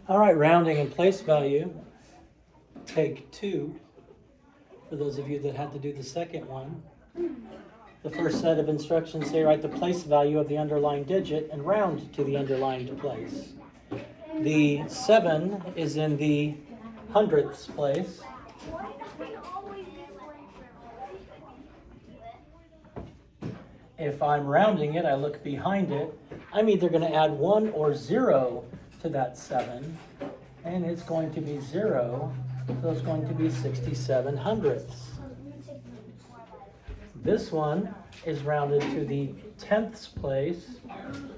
All right, rounding and place value. Take 2. For those of you that had to do the second one. The first set of instructions say write the place value of the underlying digit and round to the underlined place. The 7 is in the hundredths place. If I'm rounding it, I look behind it. I'm either going to add 1 or 0 to that 7, and it's going to be 0, so it's going to be 67 hundredths. This one is rounded to the tenths place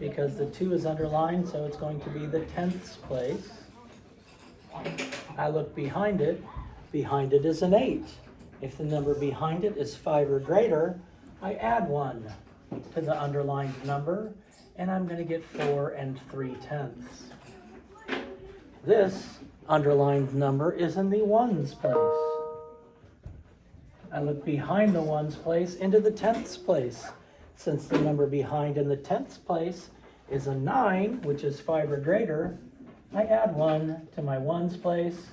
because the 2 is underlined, so it's going to be the tenths place. I look behind it. Behind it is an 8. If the number behind it is 5 or greater, I add 1 to the underlined number, and I'm going to get 4 3/10. This underlined number is in the ones place. I look behind the ones place into the tenths place. Since the number behind in the tenths place is a 9, which is 5 or greater, I add 1 to my ones place,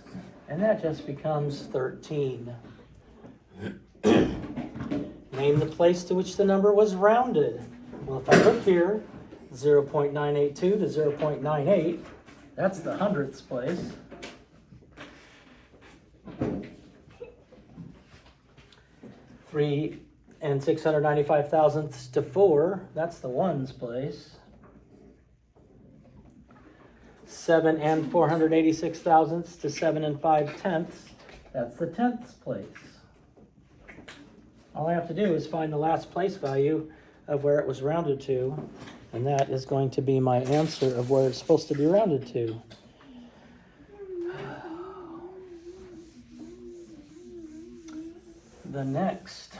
and that just becomes 13. Name the place to which the number was rounded. Well, if I look here, 0.982 to 0.98, that's the hundredths place. 3 695 thousandths to 4, that's the ones place. 7 486 thousandths to 7 5/10, that's the tenths place. All I have to do is find the last place value of where it was rounded to, and that is going to be my answer of where it's supposed to be rounded to. The next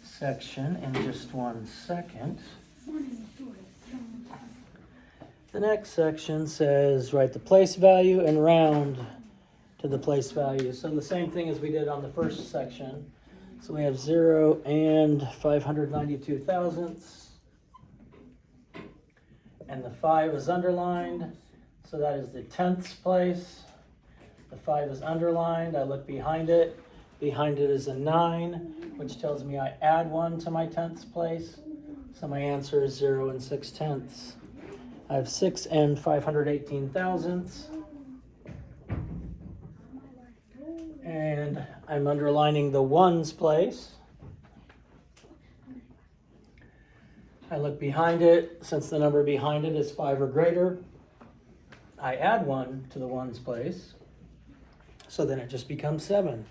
section, in just 1 second. The next section says write the place value and round to the place value. So the same thing as we did on the first section. So we have 0 and 592 thousandths. And the 5 is underlined, so that is the tenths place. The 5 is underlined, I look behind it. Behind it is a 9, which tells me I add 1 to my tenths place. So my answer is 0 and 6/10. I have 6 and 518 thousandths. And I'm underlining the ones place. I look behind it. Since the number behind it is 5 or greater, I add 1 to the ones place. So then it just becomes 7.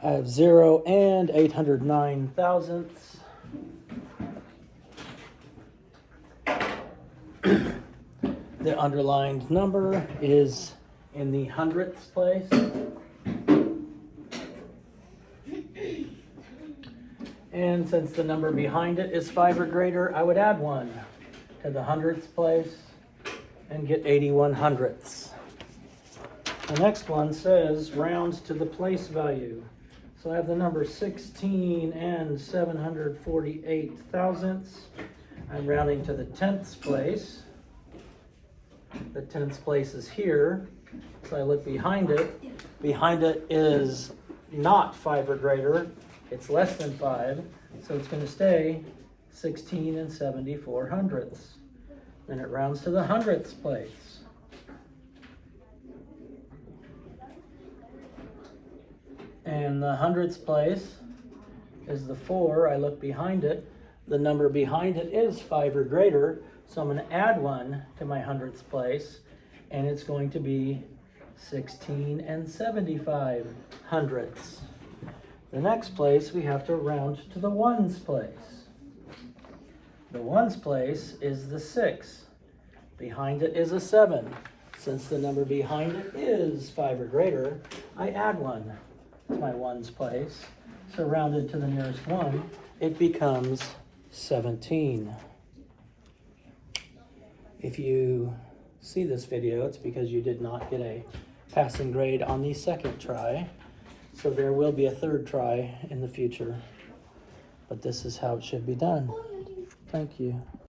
I have 0 and 809 thousandths. The underlined number is in the hundredths place. And since the number behind it is 5 or greater, I would add 1 to the hundredths place and get 81 hundredths. The next one says round to the place value. So I have the number 16 and 748 thousandths. I'm rounding to the tenths place. The tenths place is here. So I look behind it. Behind it is not 5 or greater. It's less than 5, so it's going to stay 16 and 74 hundredths. Then it rounds to the hundredths place. And the hundredths place is the 4. I look behind it. The number behind it is 5 or greater, so I'm going to add 1 to my hundredths place, and it's going to be 16 and 75 hundredths. The next place, we have to round to the ones place. The ones place is the 6. Behind it is a 7. Since the number behind it is 5 or greater, I add 1 to my ones place. So rounded to the nearest 1, it becomes 17. If you see this video, it's because you did not get a passing grade on the second try. So there will be a third try in the future, but this is how it should be done. Thank you.